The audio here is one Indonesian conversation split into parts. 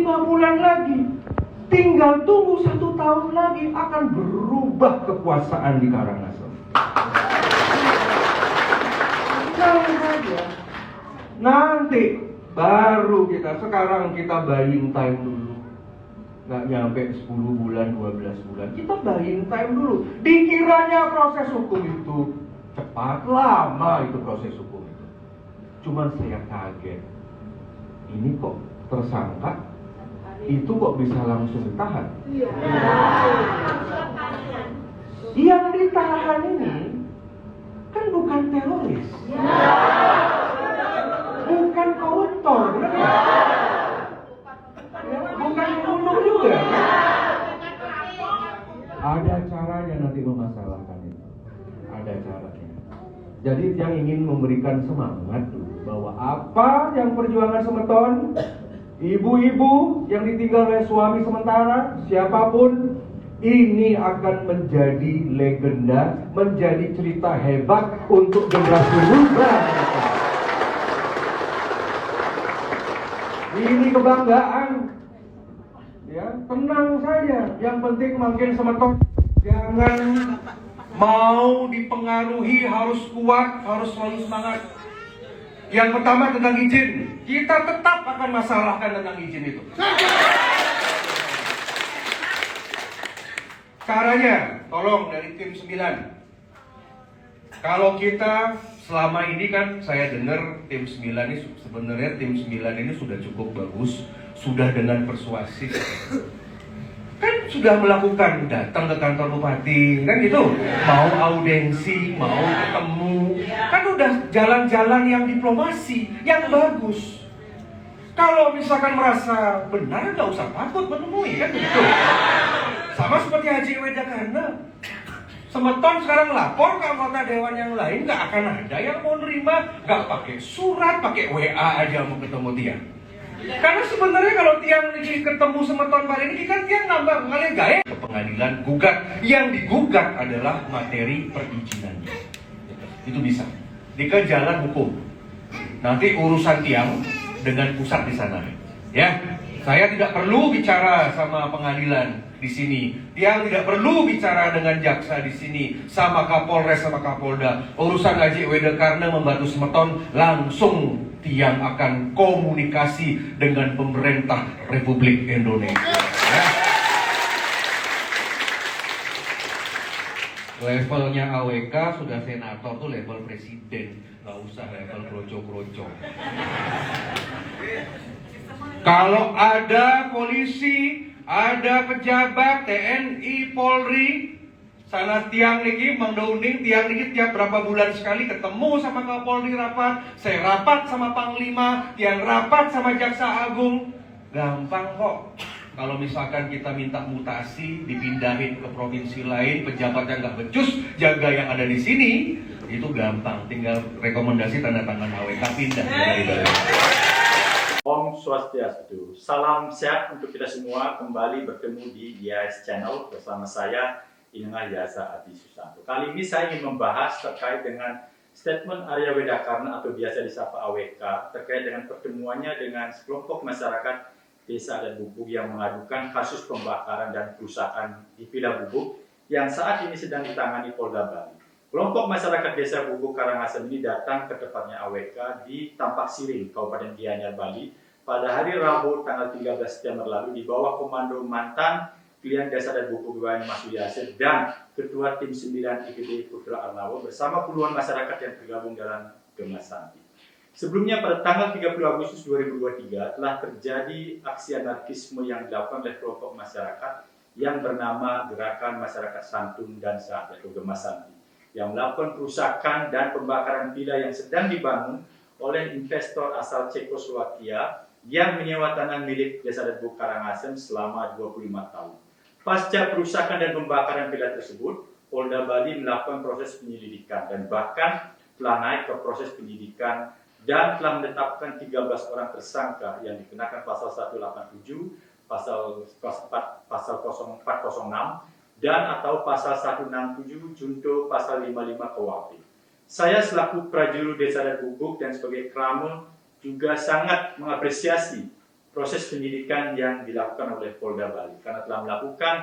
5 bulan lagi, tinggal tunggu 1 tahun lagi akan berubah kekuasaan di Karangasem. Nanti baru sekarang kita buying time dulu. Nggak nyampe 10 bulan, 12 bulan. Kita buying time dulu. Dikiranya proses hukum itu cepat, lama itu proses hukum itu. Cuman saya kaget. Ini kok tersangka itu kok bisa langsung ditahan? Yang ditahan ini kan bukan teroris, bukan koruptor, benar ya? Bukan pembunuh juga. Ada caranya nanti memasalahkan itu. Ada caranya. Jadi yang ingin memberikan semangat dulu bahwa apa yang perjuangan Semeton, ibu-ibu yang ditinggal oleh suami sementara, siapapun, ini akan menjadi legenda, menjadi cerita hebat untuk generasi muda. Ini kebanggaan. Ya, tenang saja. Yang penting makin Semeton jangan mau dipengaruhi, harus kuat, harus selalu semangat. Yang pertama tentang izin, kita tetap akan masalahkan tentang izin itu. Caranya, tolong dari tim 9. Kalau kita selama ini kan saya dengar tim 9 ini sebenarnya tim 9 ini sudah cukup bagus, sudah dengan persuasif. Kan sudah melakukan datang ke kantor bupati, kan gitu, mau audensi, mau ketemu, kan udah jalan-jalan yang diplomasi, yang bagus. Kalau misalkan merasa benar, nggak usah takut menemui, kan gitu. Sama seperti Haji Weda karena Semeton sekarang lapor ke anggota dewan yang lain, nggak akan ada yang mau nerima, nggak pakai surat, pakai WA aja mau ketemu dia. Karena sebenarnya kalau tiang ketemu Semeton hari ini kan tiang nambah kalian gawe ke pengadilan gugat. Yang digugat adalah materi perizinannya. Itu bisa. Dika jalan hukum. Nanti urusan tiang dengan pusat di sana. Ya, saya tidak perlu bicara sama pengadilan di sini. Tiang tidak perlu bicara dengan jaksa di sini, sama Kapolres sama Kapolda. Urusan Haji Weda karena membantu Semeton, langsung tiang akan komunikasi dengan pemerintah Republik Indonesia. Ya. Levelnya AWK sudah senator tuh level presiden, nggak usah level kroco-kroco. Kalau ada polisi, ada pejabat TNI, Polri, sana tiang niki, Mang Dauning, tiang niki tiap berapa bulan sekali ketemu sama Kapolri rapat, saya rapat sama Panglima, tiang rapat sama Jaksa Agung. Gampang kok. Kalau misalkan kita minta mutasi, dipindahin ke provinsi lain, pejabatnya nggak becus, jaga yang ada di sini, itu gampang. Tinggal rekomendasi tanda tangan AWK pindah dari dalam. Om Swastiastu. Salam sehat untuk kita semua. Kembali bertemu di YS Channel bersama saya Inengah Yasa Adi Susanto. Kali ini saya ingin membahas terkait dengan statement Arya Weda Karna atau biasa disapa AWK terkait dengan pertemuannya dengan sekelompok masyarakat Desa Adat Bubuk yang mengadukan kasus pembakaran dan perusakan di Villa Bubuk yang saat ini sedang ditangani Polda Bali. Kelompok masyarakat Desa Bubuk Karangasem ini datang ke tempatnya AWK di Tampak Siring, Kabupaten Gianyar, Bali pada hari Rabu tanggal 13 September lalu di bawah komando mantan Klien Desa Adat Bubuk Mas Yasir dan Ketua Tim 9 IPD Putra Arnawo bersama puluhan masyarakat yang tergabung dalam Gemas Santi. Sebelumnya pada tanggal 30 Agustus 2023 telah terjadi aksi anarkisme yang dilakukan oleh kelompok masyarakat yang bernama Gerakan Masyarakat Santun dan Sehat atau Gemas Santi yang melakukan perusakan dan pembakaran villa yang sedang dibangun oleh investor asal Cekoslovakia yang menyewa tanah milik Desa Adat Bubuk Karangasem selama 25 tahun. Pasca perusakan dan pembakaran villa tersebut, Polda Bali melakukan proses penyelidikan dan bahkan telah naik ke proses penyidikan dan telah menetapkan 13 orang tersangka yang dikenakan pasal 187, pasal 0406 dan atau pasal 167 junto pasal 55 KUHP. Saya selaku prajurit Desa Adat Bubuk dan sebagai krama juga sangat mengapresiasi proses penyidikan yang dilakukan oleh Polda Bali karena telah melakukan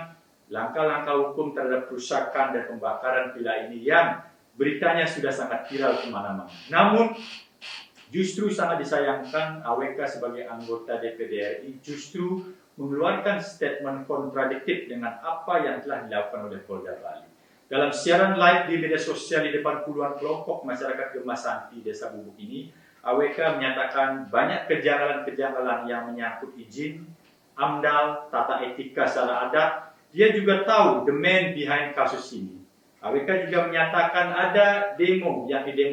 langkah-langkah hukum terhadap perusakan dan pembakaran villa ini yang beritanya sudah sangat viral kemana-mana. Namun, justru sangat disayangkan AWK sebagai anggota DPD RI justru mengeluarkan statement kontradiktif dengan apa yang telah dilakukan oleh Polda Bali. Dalam siaran live di media sosial di depan puluhan kelompok masyarakat Gemasanti Desa Bubuk ini, AWK menyatakan banyak kejanggalan-kejanggalan yang menyangkut izin, AMDAL, tata etika secara adat. Dia juga tahu the man behind kasus ini. AWK juga menyatakan ada demo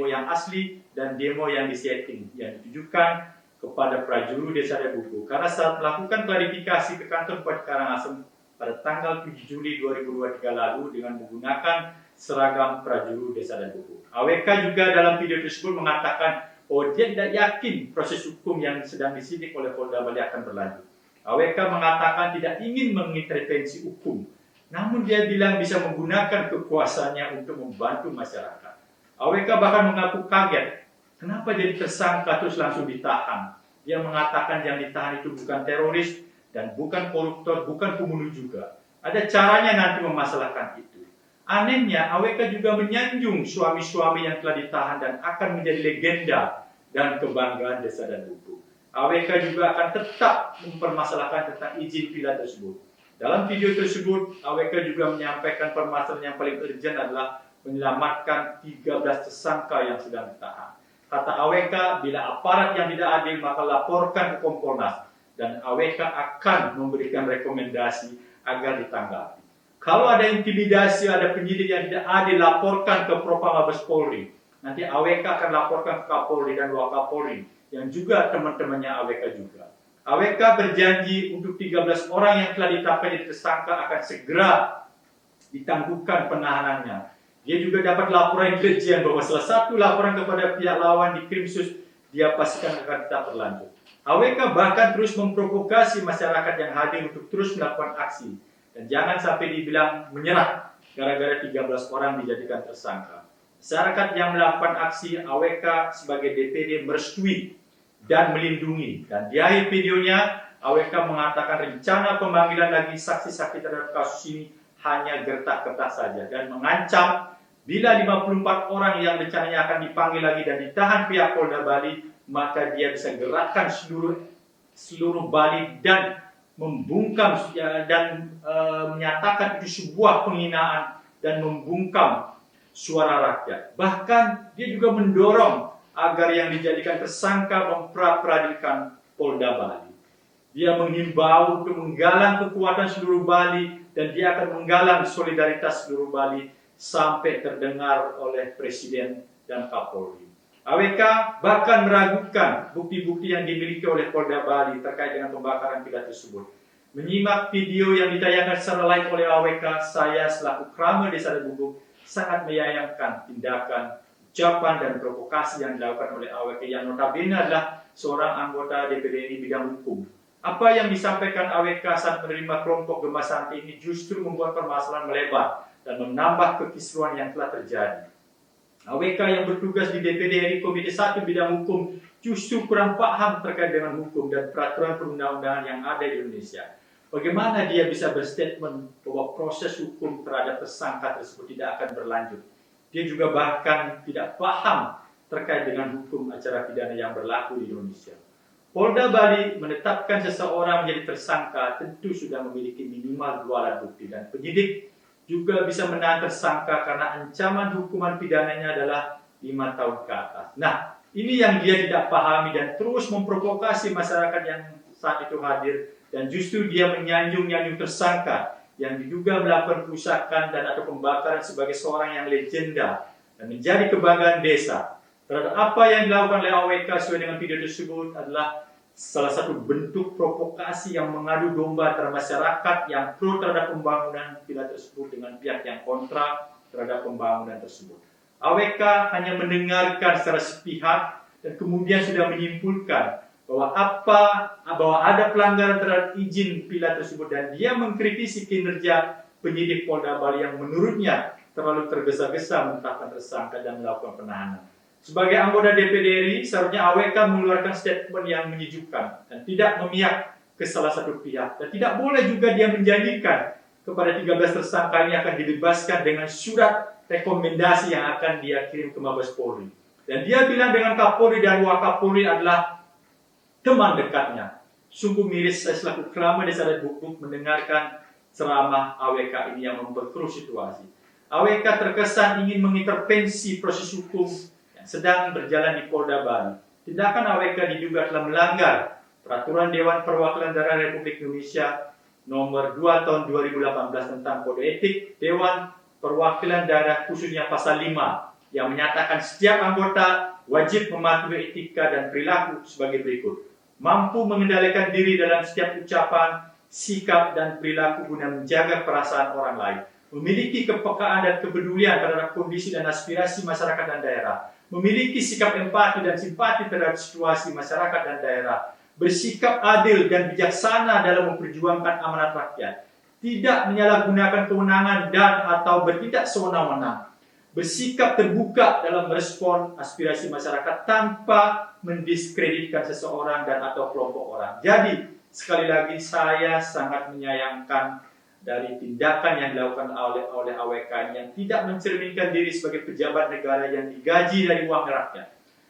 yang asli dan demo yang disetting, yang ditujukan kepada prajurit Desa Bubuk. Karena saat melakukan klarifikasi ke kantor Bupati Karangasem pada tanggal 7 Juli 2023 lalu dengan menggunakan seragam prajurit Desa Bubuk. AWK juga dalam video tersebut mengatakan bahwa dia tidak yakin proses hukum yang sedang disidik oleh Polda Bali akan berlanjut. AWK mengatakan tidak ingin mengintervensi hukum, namun dia bilang bisa menggunakan kekuasaannya untuk membantu masyarakat. AWK bahkan mengaku kaget, kenapa jadi tersangka terus langsung ditahan. Dia mengatakan yang ditahan itu bukan teroris dan bukan koruptor, bukan pembunuh juga. Ada caranya nanti memasalahkan itu. Anehnya, AWK juga menyanjung suami-suami yang telah ditahan dan akan menjadi legenda dan kebanggaan Desa dan Bubuk. AWK juga akan tetap mempermasalahkan tentang izin villa tersebut. Dalam video tersebut, AWK juga menyampaikan permasalahan yang paling urgent adalah menyelamatkan 13 tersangka yang sedang ditahan. Kata AWK, bila aparat yang tidak adil maka laporkan ke Kompolnas dan AWK akan memberikan rekomendasi agar ditanggapi. Kalau ada intimidasi, ada penyidik yang tidak adil, laporkan ke Propam Mabes Polri. Nanti AWK akan laporkan ke Kapolri dan Wakapolri yang juga teman-temannya AWK juga. AWK berjanji untuk 13 orang yang telah ditetapkan jadi tersangka akan segera ditangguhkan penahanannya. Dia juga dapat laporan intelijen bahwa salah satu laporan kepada pihak lawan di Krimsus dia pastikan akan tetap berlanjut. AWK bahkan terus memprovokasi masyarakat yang hadir untuk terus melakukan aksi. Dan jangan sampai dibilang menyerah gara-gara 13 orang dijadikan tersangka. Masyarakat yang melakukan aksi AWK sebagai DPD merestui dan melindungi. Dan di akhir videonya, AWK mengatakan rencana pemanggilan lagi saksi-saksi terhadap kasus ini hanya gertak-gertak saja. Dan mengancam bila 54 orang yang rencananya akan dipanggil lagi dan ditahan pihak Polda Bali, maka dia bisa gerakkan seluruh Bali dan membungkam dan menyatakan itu sebuah penghinaan dan membungkam suara rakyat. Bahkan dia juga mendorong agar yang dijadikan tersangka memperadilan Polda Bali. Dia menghimbau untuk menggalang kekuatan seluruh Bali dan dia akan menggalang solidaritas seluruh Bali sampai terdengar oleh Presiden dan Kapolri. AWK bahkan meragukan bukti-bukti yang dimiliki oleh Polda Bali terkait dengan pembakaran villa tersebut. Menyimak video yang ditayangkan secara live oleh AWK, saya selaku Krama Desa Bubuk sangat menyayangkan tindakan, ucapan dan provokasi yang dilakukan oleh AWK yang notabene adalah seorang anggota DPD RI bidang hukum. Apa yang disampaikan AWK saat menerima kelompok Gemasanti ini justru membuat permasalahan melebar dan menambah kekisruhan yang telah terjadi. AWK yang bertugas di DPD RI Komite 1 bidang hukum justru kurang paham terkait dengan hukum dan peraturan perundang-undangan yang ada di Indonesia. Bagaimana dia bisa berstatement bahwa proses hukum terhadap tersangka tersebut tidak akan berlanjut? Dia juga bahkan tidak paham terkait dengan hukum acara pidana yang berlaku di Indonesia. Polda Bali menetapkan seseorang menjadi tersangka tentu sudah memiliki minimal 2 alat bukti dan penyidik juga bisa menahan tersangka karena ancaman hukuman pidananya adalah 5 tahun ke atas. Nah, ini yang dia tidak pahami dan terus memprovokasi masyarakat yang saat itu hadir dan justru dia menyanjung-nyanjung tersangka yang diduga melakukan perusakan dan atau pembakaran sebagai seorang yang legenda dan menjadi kebanggaan desa. Terhadap apa yang dilakukan oleh AWK sesuai dengan video tersebut adalah salah satu bentuk provokasi yang mengadu domba antara masyarakat yang pro terhadap pembangunan villa tersebut dengan pihak yang kontra terhadap pembangunan tersebut. AWK hanya mendengarkan secara sepihak dan kemudian sudah menyimpulkan bahwa ada pelanggaran terhadap izin villa tersebut dan dia mengkritisi kinerja penyidik Polda Bali yang menurutnya terlalu tergesa-gesa menetapkan tersangka dan melakukan penahanan. Sebagai anggota DPD RI, seharusnya AWK mengeluarkan statement yang menyejukkan dan tidak memihak ke salah satu pihak. Dan tidak boleh juga dia menjanjikan kepada 13 tersangka ini akan dibebaskan dengan surat rekomendasi yang akan dia kirim ke Mabes Polri. Dan dia bilang dengan Kapolri dan Wakapolri adalah teman dekatnya. Sungguh miris saya selaku Krama Desa Buk-Buk mendengarkan ceramah AWK ini yang memperkeruh situasi. AWK terkesan ingin mengintervensi proses hukum yang sedang berjalan di Polda Bali. Tindakan AWK diduga telah melanggar Peraturan Dewan Perwakilan Daerah Republik Indonesia Nomor 2 Tahun 2018 tentang Kode Etik Dewan Perwakilan Daerah, khususnya Pasal 5 yang menyatakan setiap anggota wajib mematuhi etika dan perilaku sebagai berikut. Mampu mengendalikan diri dalam setiap ucapan, sikap, dan perilaku guna menjaga perasaan orang lain. Memiliki kepekaan dan kepedulian terhadap kondisi dan aspirasi masyarakat dan daerah. Memiliki sikap empati dan simpati terhadap situasi masyarakat dan daerah. Bersikap adil dan bijaksana dalam memperjuangkan amanat rakyat. Tidak menyalahgunakan kewenangan dan atau bertindak sewenang-wenang. Bersikap terbuka dalam merespon aspirasi masyarakat tanpa mendiskreditkan seseorang dan atau kelompok orang. Jadi, sekali lagi saya sangat menyayangkan dari tindakan yang dilakukan oleh AWK yang tidak mencerminkan diri sebagai pejabat negara yang digaji dari uang rakyat.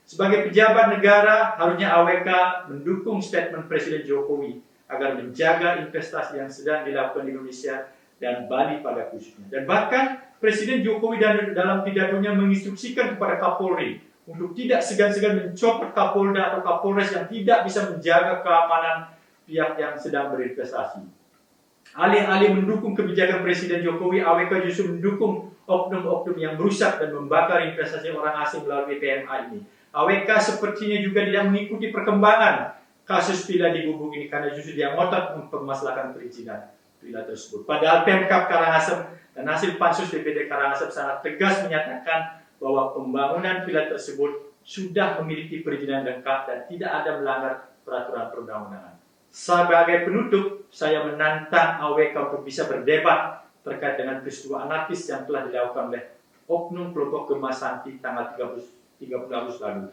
Sebagai pejabat negara, harusnya AWK mendukung statement Presiden Jokowi agar menjaga investasi yang sedang dilakukan di Indonesia dan Bali pada khususnya. Dan bahkan Presiden Jokowi dalam pidatonya menginstruksikan kepada Kapolri untuk tidak segan-segan mencopot Kapolda atau Kapolres yang tidak bisa menjaga keamanan pihak yang sedang berinvestasi. Alih-alih mendukung kebijakan Presiden Jokowi, AWK justru mendukung oknum-oknum yang merusak dan membakar investasi orang asing melalui PMA ini. AWK sepertinya juga tidak mengikuti perkembangan kasus villa di Gubuk ini karena justru dia ngotot mempermasalahkan perizinan villa tersebut. Padahal Pemkab Karangasem dan hasil pansus DPD Karangasem sangat tegas menyatakan bahwa pembangunan villa tersebut sudah memiliki perizinan lengkap dan tidak ada melanggar peraturan perundang-undangan. Sebagai penutup, saya menantang AWK untuk bisa berdebat terkait dengan peristiwa anarkis yang telah dilakukan oleh oknum kelompok Gema Santi tanggal 30 Agustus lalu.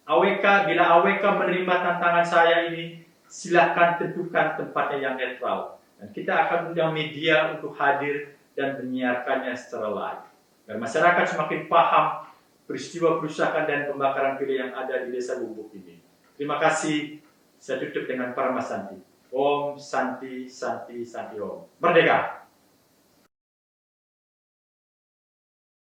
AWK, bila AWK menerima tantangan saya ini, silakan tentukan tempatnya yang netral. Dan kita akan undang media untuk hadir dan menyiarkannya secara live. Dan masyarakat semakin paham peristiwa perusakan dan pembakaran villa yang ada di Desa Bubuk ini. Terima kasih. Saya tutup dengan Parama Santi. Om Santi Santi Santi Om. Merdeka!